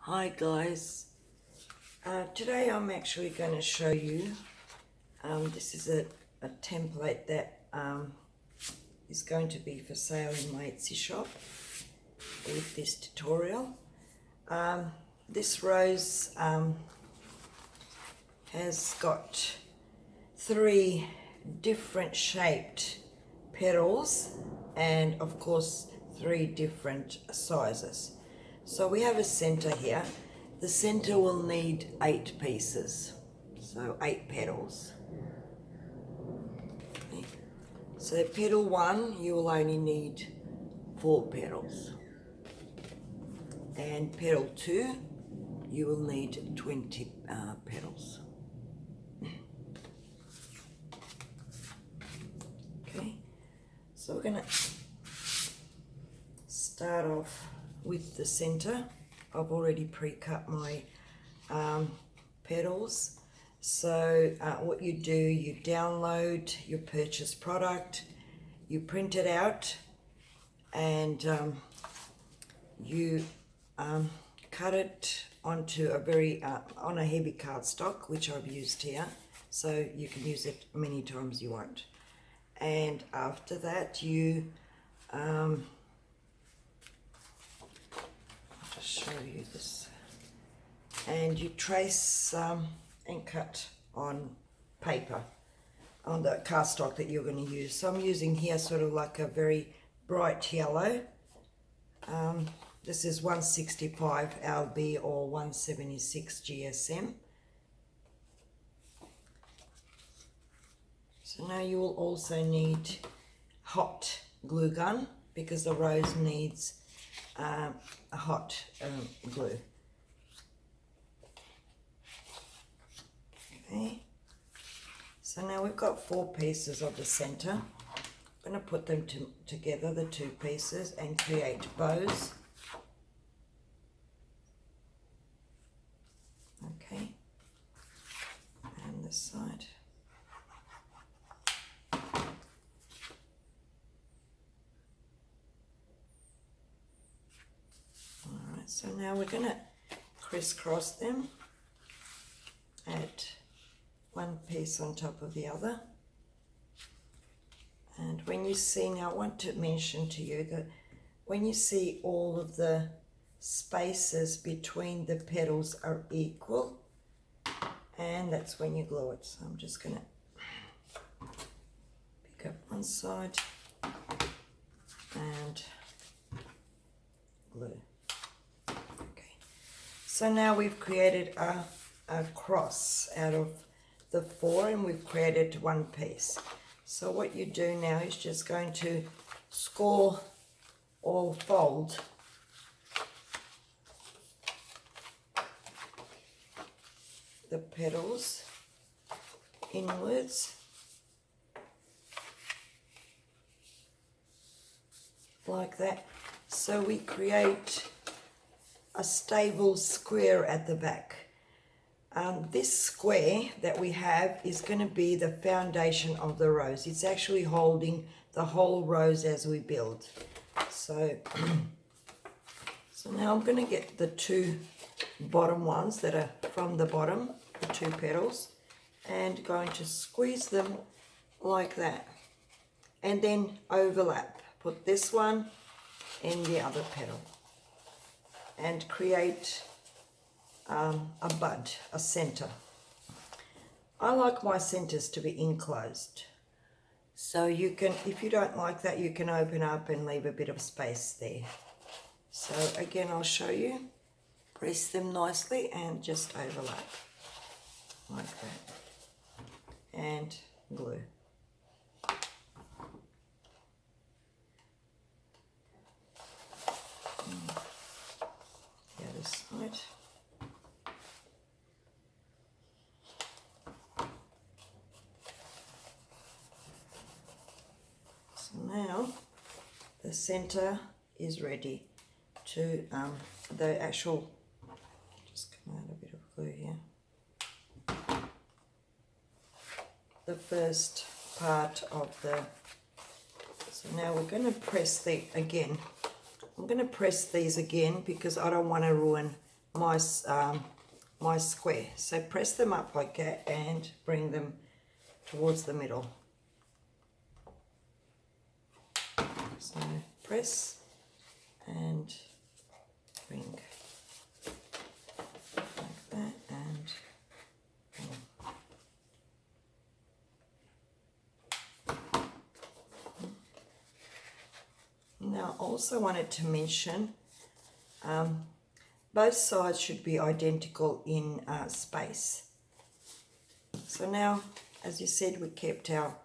Hi guys, today I'm actually going to show you, this is a template that is going to be for sale in my Etsy shop with this tutorial. This rose has got 3 different shaped petals and of course 3 different sizes. So we have a center here. The center will need 8 pieces, so 8 petals. Okay. So petal 1, you will only need 4 petals. And petal 2, you will need 20 petals. Okay, so we're going to start off with the center. I've already pre-cut my petals. So what you do, you download your purchased product, you print it out, and you cut it onto a on a heavy cardstock, which I've used here, so you can use it many times you want. And after that, you I'll just show you this, and you trace and cut on paper on the cardstock that you're going to use. So I'm using here sort of like a very bright yellow. This is 165 LB or 176 GSM. So now you will also need hot glue gun because the rose needs a hot glue. Okay, so now we've got 4 pieces of the center. I'm going to put them together, the 2 pieces, and create bows. Okay, and this side. Alright, so now we're going to crisscross them, add 1 piece on top of the other. And when you see, now I want to mention to you that when you see all of the spaces between the petals are equal, and that's when you glue it. So I'm just going to pick up one side and glue. Okay, so now we've created a cross out of the 4, and we've created 1 piece. So what you do now is just going to score or fold the petals inwards like that, so we create a stable square at the back. This square that we have is going to be the foundation of the rose. It's actually holding the whole rose as we build. So, so now I'm going to get the 2 bottom ones that are from the bottom, the 2 petals, and going to squeeze them like that, and then overlap. Put this one in the other petal and create a bud, a center. I like my centers to be enclosed, so you can, if you don't like that, you can open up and leave a bit of space there. So again, I'll show you. Press them nicely and just overlap like that, and glue. The other side. Now the center is ready to the actual, just come out a bit of glue here, the first part of the, so now we're going to press I'm going to press these again because I don't want to ruin my my square. So press them up like that and bring them towards the middle. So press and bring like that and bring. Now, also wanted to mention both sides should be identical in space. So now, as you said, we kept our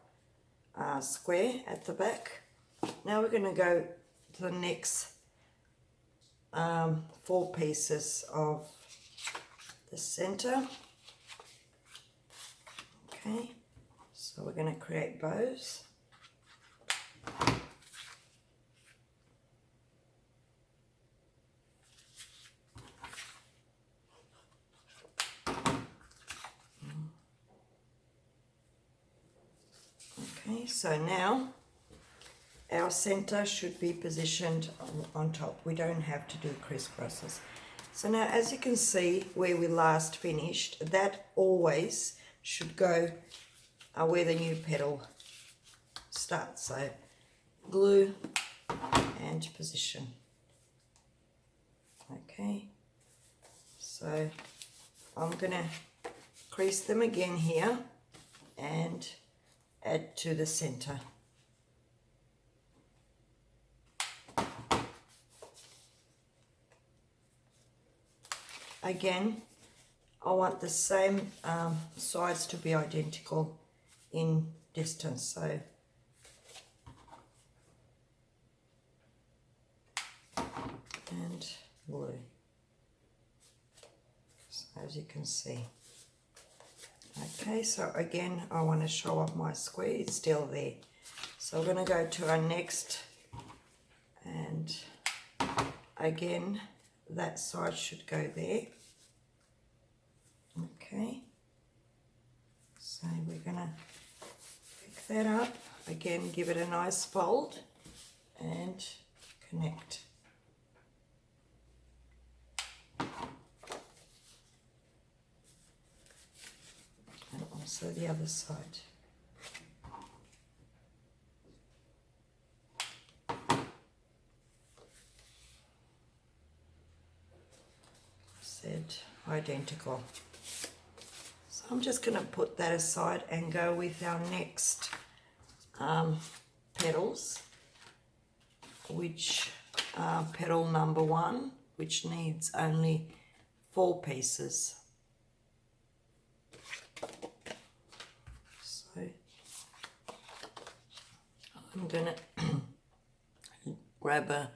square at the back. Now we're going to go to the next 4 pieces of the center. Okay, so we're going to create bows. Okay, so now our center should be positioned on top. We don't have to do crisscrosses. So now, as you can see where we last finished, that always should go where the new petal starts. So glue and position. Okay, so I'm gonna crease them again here and add to the center. Again, I want the same sides to be identical in distance, so and glue, so as you can see. Okay, so again, I want to show off my square. It's still there. So we're going to go to our next, and again, that side should go there. Okay, so we're going to pick that up. Again, give it a nice fold and connect. And also the other side. Said identical. So I'm just going to put that aside and go with our next petals, which are petal number 1, which needs only 4 pieces. So I'm going to grab a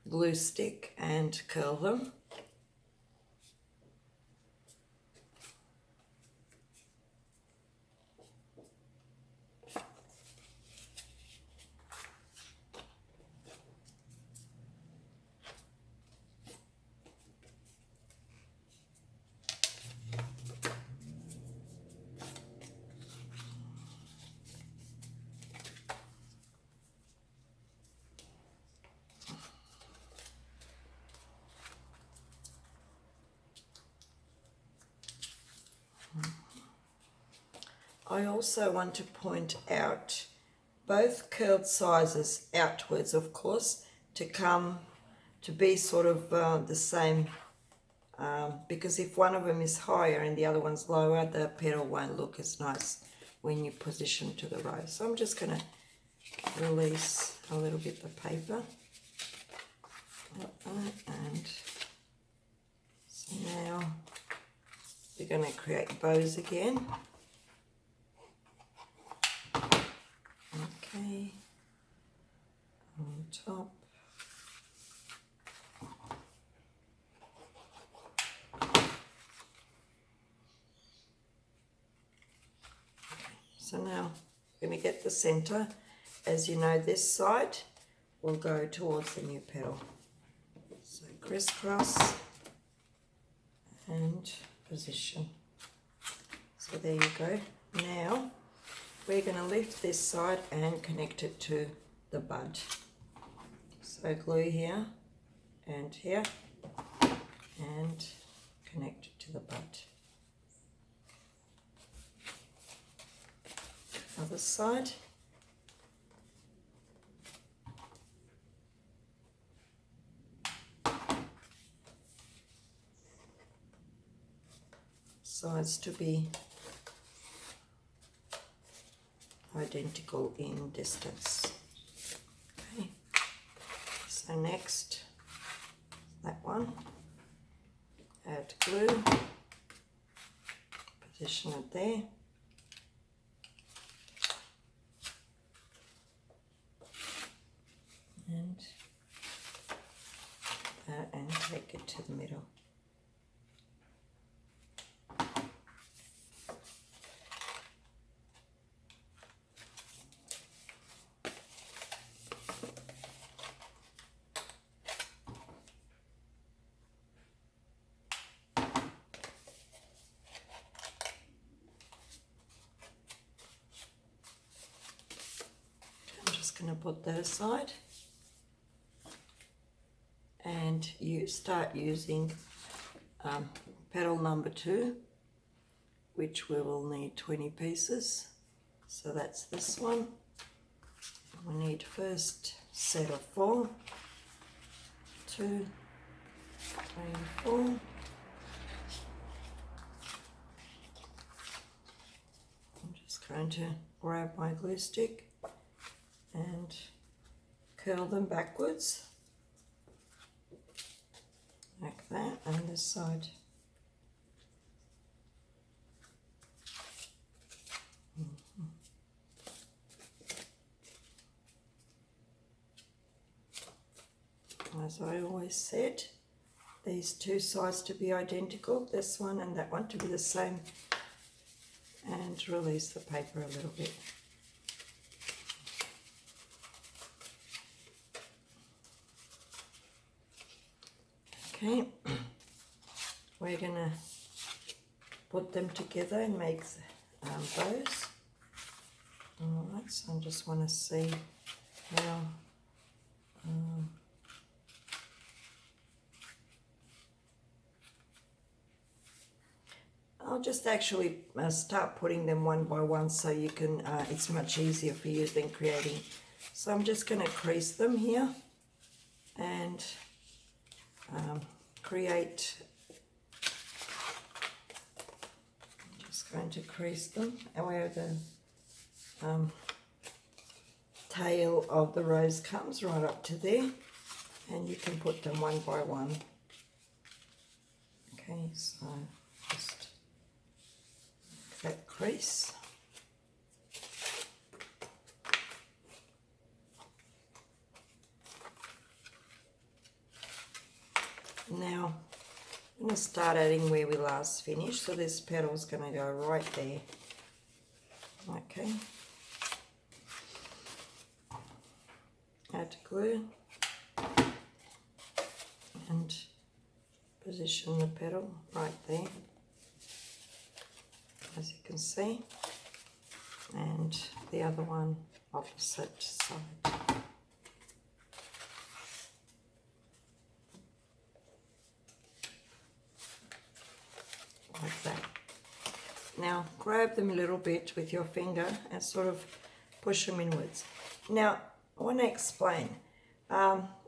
glue stick and curl them. I also want to point out both curled sizes outwards, of course, to come to be sort of the same, because if one of them is higher and the other one's lower, the petal won't look as nice when you position to the rose. So I'm just going to release a little bit of the paper like that, and so now we're going to create bows again. Okay, on top. So now we're going to get the center. As you know, this side will go towards the new petal. So crisscross and position. So there you go. Now we're going to lift this side and connect it to the bud. So glue here and here and to the bud. Other side. Sides to be identical in distance. Okay, so next, that one, add glue, position it there, and that, and take it to the middle. Going to put that aside, and you start using petal number 2, which we will need 20 pieces. So that's this one. We need first set of 4, 2, 3, 4. I'm just going to grab my glue stick and curl them backwards like that, and this side. As I always said, these two sides to be identical, this one and that one to be the same, and release the paper a little bit. Okay, we're going to put them together and make bows. Alright, so I just want to see how I'll just actually start putting them one by one so you can, it's much easier for you than creating. So I'm just going to crease them here and create, I'm just going to crease them where the tail of the rose comes right up to there, and you can put them one by one. Okay, so just make that crease. Now I'm going to start adding where we last finished, so this petal is going to go right there. Okay, add glue and position the petal right there, as you can see, and the other one opposite side. Like that. Now grab them a little bit with your finger and sort of push them inwards. Now I want to explain.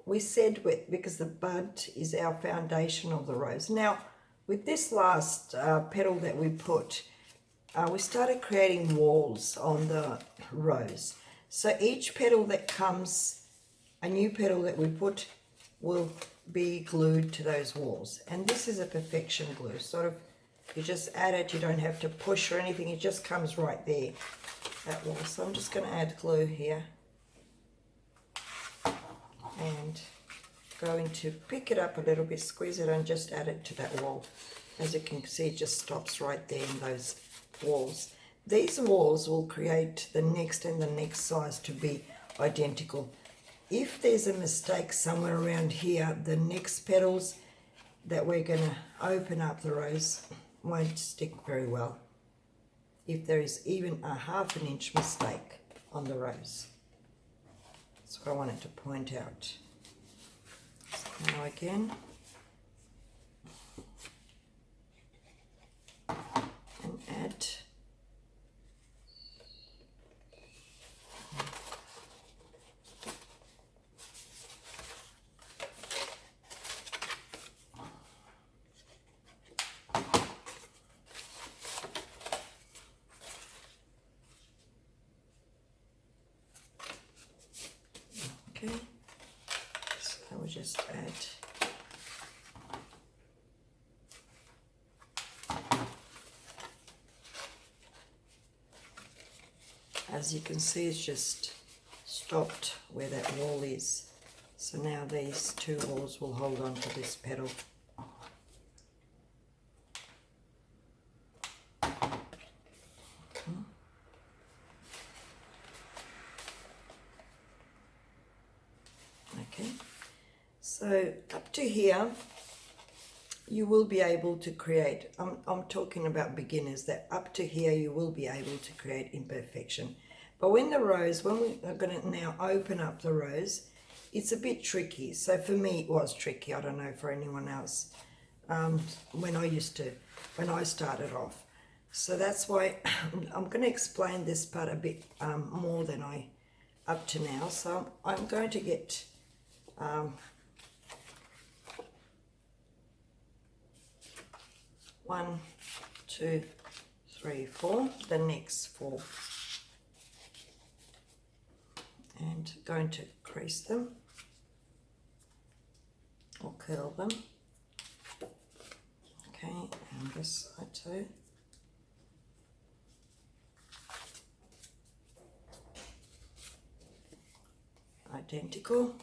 We said because the bud is our foundation of the rose. Now with this last petal that we put, we started creating walls on the rose. So each petal that comes, a new petal that we put, will be glued to those walls. And this is a perfection glue, sort of. You just add it, you don't have to push or anything, it just comes right there, that wall. So I'm just going to add glue here and going to pick it up a little bit, squeeze it and just add it to that wall. As you can see, it just stops right there in those walls. These walls will create the next and the next size to be identical. If there's a mistake somewhere around here, the next petals that we're going to open up the rose won't stick very well if there is even a ½ inch mistake on the rose. That's what I wanted to point out. So now again, as you can see, it's just stopped where that wall is. So now these two walls will hold on to this petal. Okay, so up to here you will be able to create, I'm talking about beginners, that up to here you will be able to create imperfection. But when we are going to now open up the rose, it's a bit tricky. So for me it was tricky, I don't know for anyone else, when I started off. So that's why I'm going to explain this part a bit more than I up to now. So I'm going to get 1, 2, 3, 4, the next 4, and going to crease them or curl them. Okay, and this side too. Identical.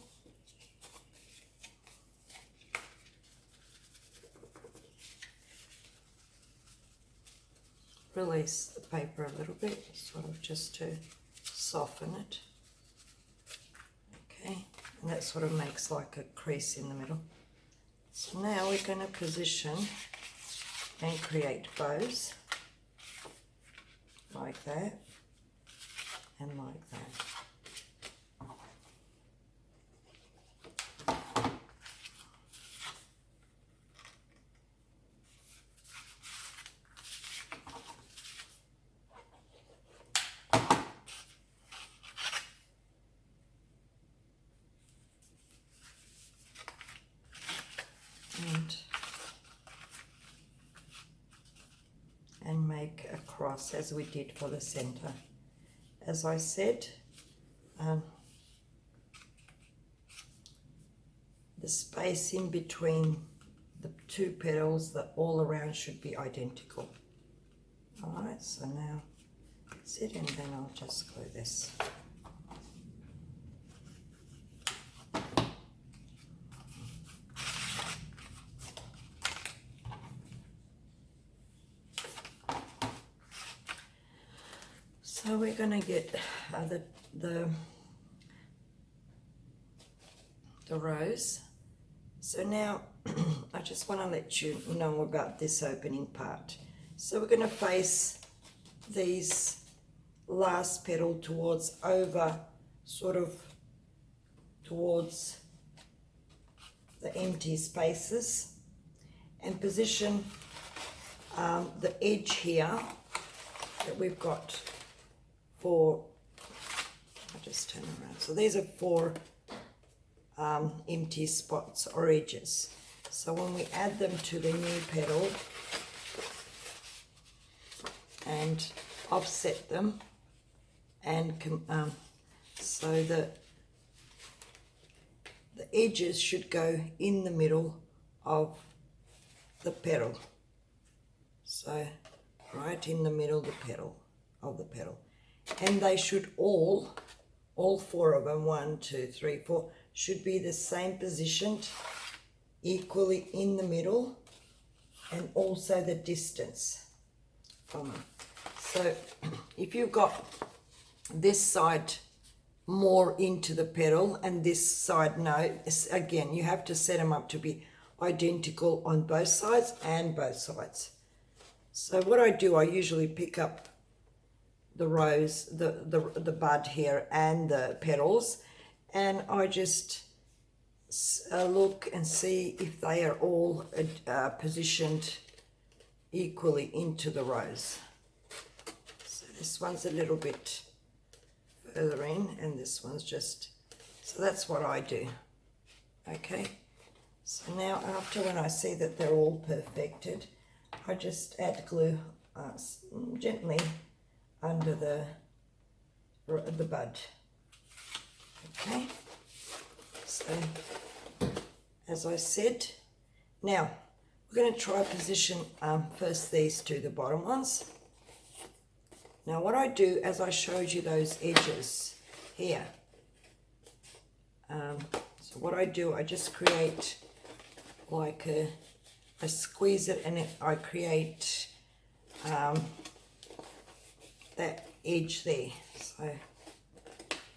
Release the paper a little bit, sort of just to soften it. Okay, and that sort of makes like a crease in the middle. So now we're going to position and create bows like that and like that. And make a cross as we did for the center. As I said, the space in between the two petals, that all around should be identical. All right, so now that's it, and then I'll just glue this. So we're going to get the rose. So now I just want to let you know about this opening part. So we're going to face these last petal towards the empty spaces, and position the edge here that we've got for, I'll just turn around. So these are 4 empty spots or edges. So when we add them to the new petal and offset them, and so the edges should go in the middle of the petal. So right in the middle of the petal. And they should all 4 of them, 1, 2, 3, 4, should be the same positioned equally in the middle, and also the distance from them. So if you've got this side more into the petal and this side no, again you have to set them up to be identical on both sides and both sides. So what I do, I usually pick up the rose, the bud here and the petals, and I just look and see if they are all positioned equally into the rose. So this one's a little bit further in, and this one's just, so that's what I do. Okay, so now after, when I see that they're all perfected, I just add glue gently under the bud. Okay, so as I said, now we're going to try position first these 2, the bottom ones. Now what I do, as I showed you those edges here, so what I do, I just create like I squeeze it, and I create that edge there, so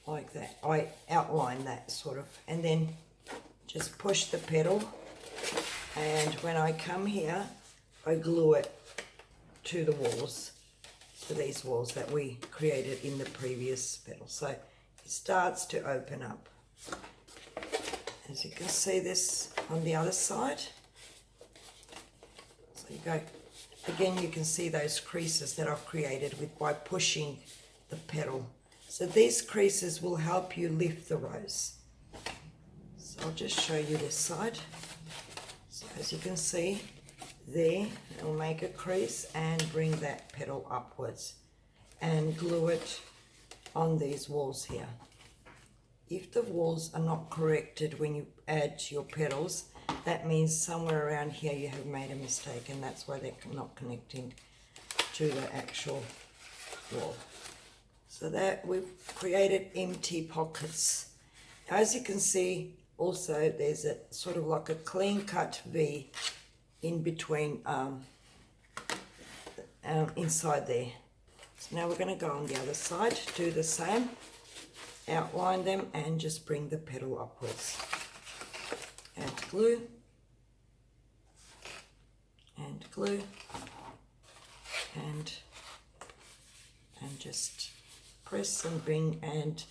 like that. I outline that sort of, and then just push the petal, and when I come here I glue it to the walls, to these walls that we created in the previous petal, so it starts to open up. As you can see this on the other side, so you go again, you can see those creases that I've created by pushing the petal. So these creases will help you lift the rose. So I'll just show you this side. So as you can see there, it'll make a crease and bring that petal upwards and glue it on these walls here. If the walls are not corrected when you add your petals, that means somewhere around here you have made a mistake, and that's why they're not connecting to the actual wall. So that we've created empty pockets. Now, as you can see, also there's a sort of like a clean cut V in between inside there. So now we're going to go on the other side, do the same, outline them and just bring the petal upwards. Add glue and glue and just press and bring and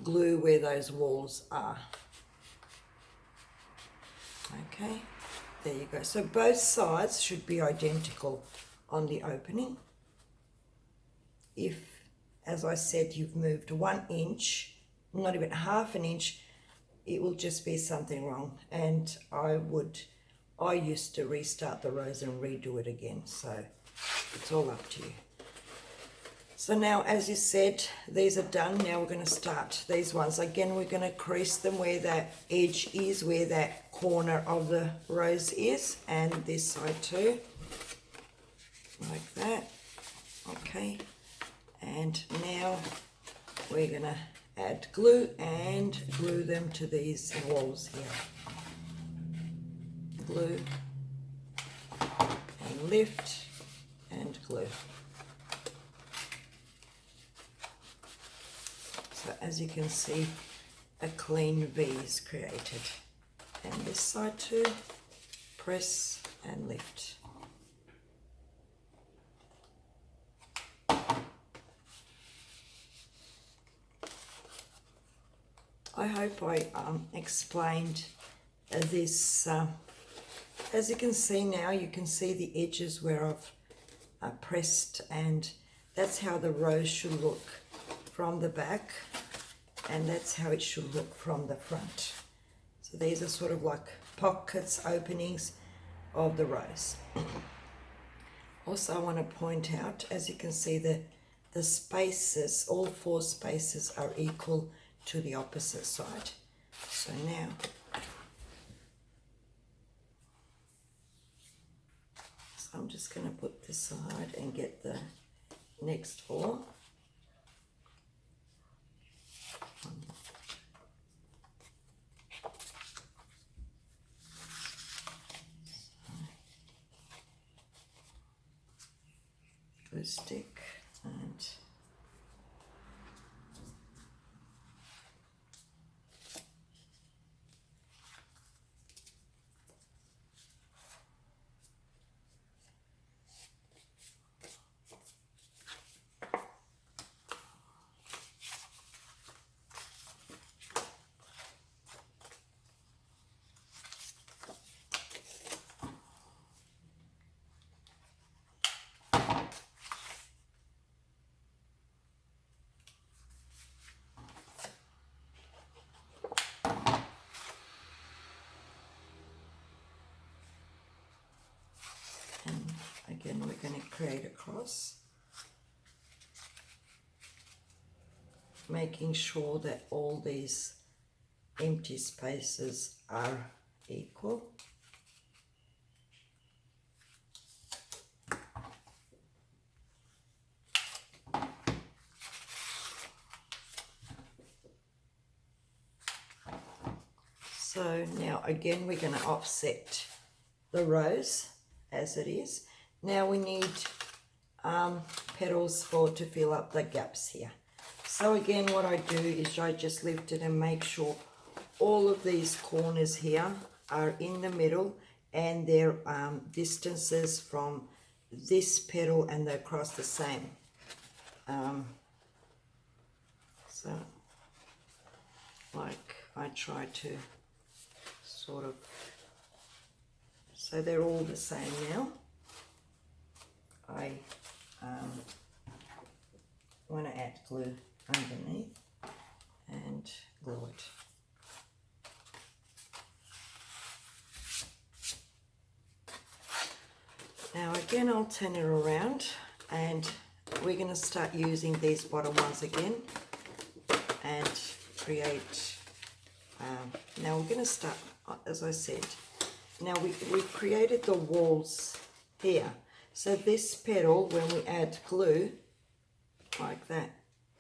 glue where those walls are. Okay, there you go. So both sides should be identical on the opening. If, as I said, you've moved 1 inch, not even half an inch, it will just be something wrong, and I used to restart the rose and redo it again, so it's all up to you. So now, as you said, these are done. Now we're going to start these ones. Again, we're going to crease them where that edge is, where that corner of the rose is, and this side too, like that. Okay, and now we're going to add glue and glue them to these walls here. Glue and lift and glue. So as you can see, a clean V is created. And this side too, press and lift. I hope I explained this. As you can see now, you can see the edges where I've pressed, and that's how the rose should look from the back, and that's how it should look from the front. So these are sort of like pockets, openings of the rose. Also, I want to point out, as you can see, the spaces, all 4 spaces are equal to the opposite side. So now I'm just going to put this side and get the next 4. Glue stick and again we're going to create a cross, making sure that all these empty spaces are equal. So now again we're going to offset the rose as it is. Now we need petals to fill up the gaps here. So again what I do is I just lift it and make sure all of these corners here are in the middle and their distances from this petal and they're across the same. So like I try to sort of, so they're all the same now. I want to add glue underneath and glue it. Now again I'll turn it around and we're going to start using these bottom ones again and create, now we're going to start, as I said, now we've created the walls here. So this petal, when we add glue like that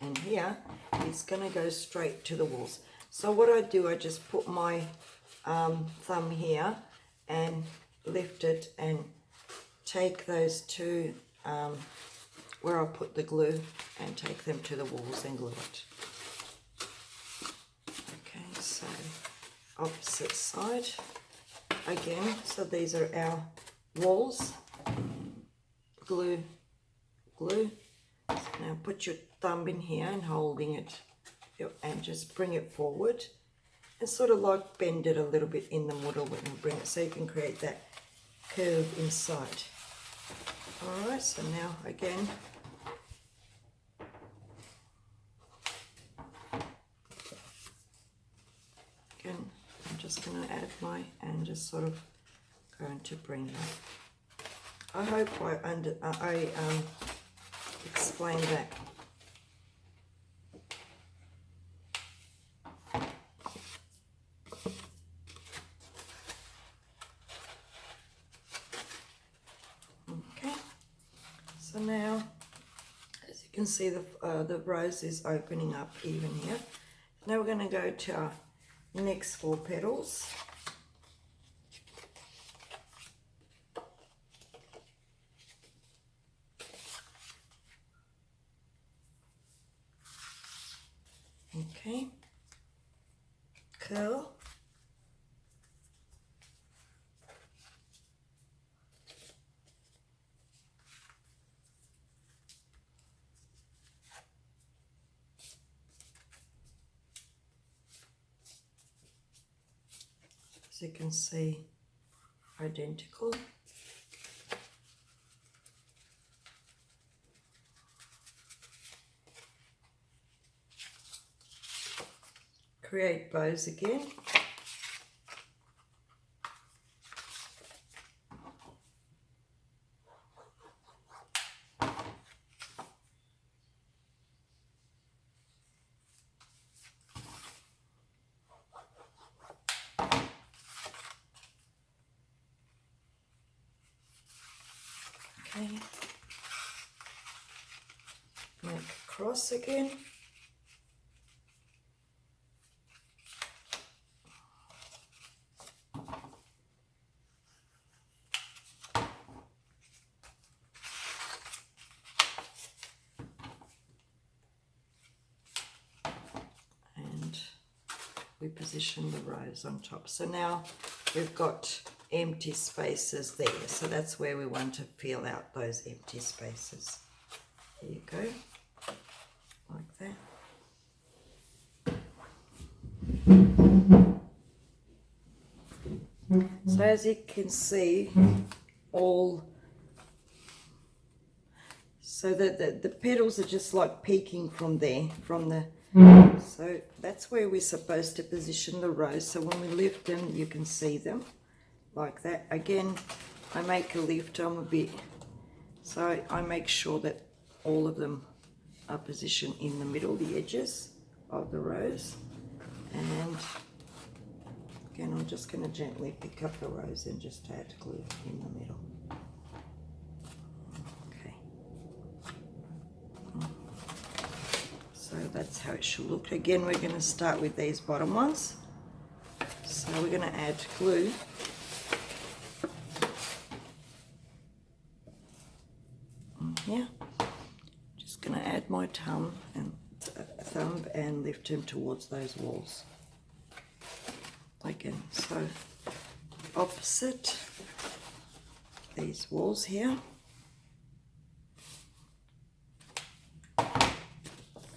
and here, it's going to go straight to the walls. So what I do, I just put my thumb here and lift it and take those two where I put the glue and take them to the walls and glue it. Okay, so opposite side again. So these are our walls. Glue, glue. Now put your thumb in here and holding it and just bring it forward and sort of like bend it a little bit in the middle and bring it so you can create that curve inside. Alright, so now again I'm just going to add my and just sort of going to bring that. I hope I explained that. Okay, so now as you can see the rose is opening up even here. Now we're going to go to our next 4 petals. Okay, curl, as you can see, identical. Create bows again. Okay. Make a cross again. We position the rose on top. So now we've got empty spaces there. So that's where we want to fill out those empty spaces. There you go, like that. So as you can see, so the petals are just like peeking from there, from the, so that's where we're supposed to position the rose. So when we lift them, you can see them like that. Again, I make a lift on a bit, so I make sure that all of them are positioned in the middle, the edges of the rose. And again, I'm just going to gently pick up the rose and just add glue in the middle. So that's how it should look. Again, we're going to start with these bottom ones. So So we're going to add glue. Here, just going to add my thumb and lift him towards those walls. Again, so opposite these walls here,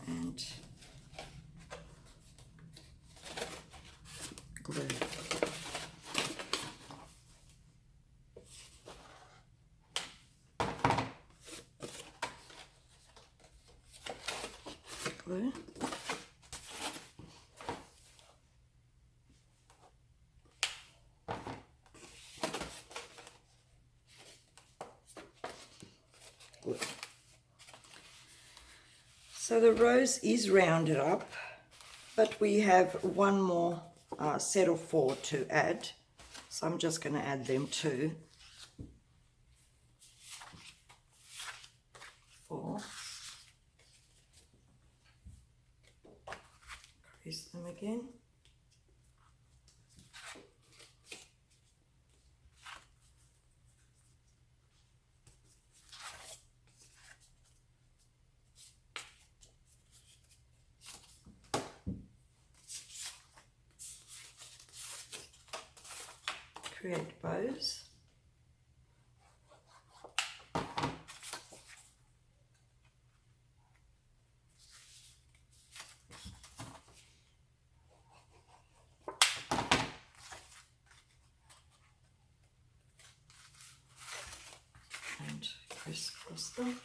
and glue. Glue. Glue. So the rose is rounded up, but we have one more set of 4 to add. So I'm just going to add them too. 4. Crease them again. Create bows. And crisscross them.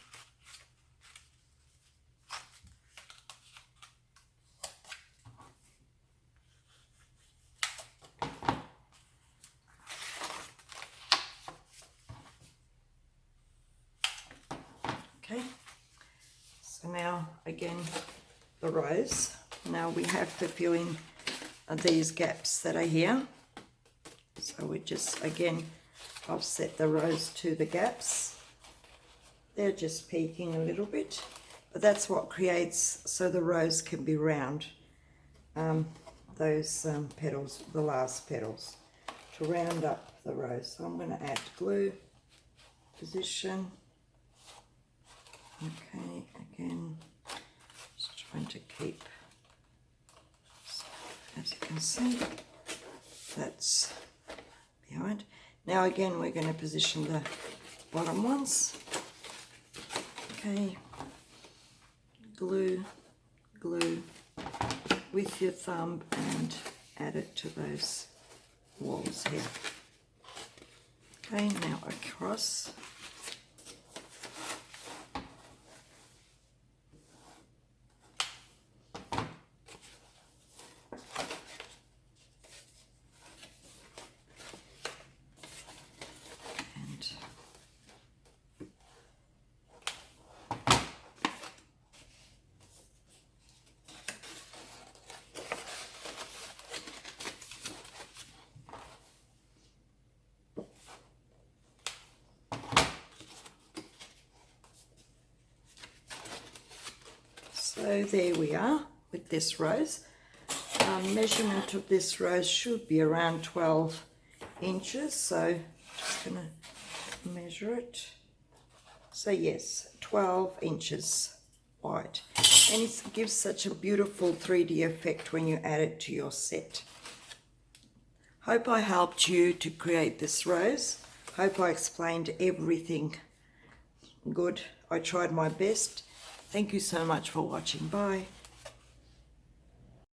Okay, so now again the rose. Now we have to fill in these gaps that are here. So we just again offset the rose to the gaps. They're just peeking a little bit, but that's what creates so the rose can be round. Those petals, the last petals, to round up the rose. So I'm going to add glue, position. Okay, again, just trying to keep, so as you can see, that's behind. Now again, we're going to position the bottom ones. Okay, glue, glue with your thumb and add it to those walls here. Okay, now across. So there we are with this rose. Measurement of this rose should be around 12 inches. So just going to measure it. So yes, 12 inches wide. And it gives such a beautiful 3D effect when you add it to your set. Hope I helped you to create this rose. Hope I explained everything good. I tried my best. Thank you so much for watching. Bye.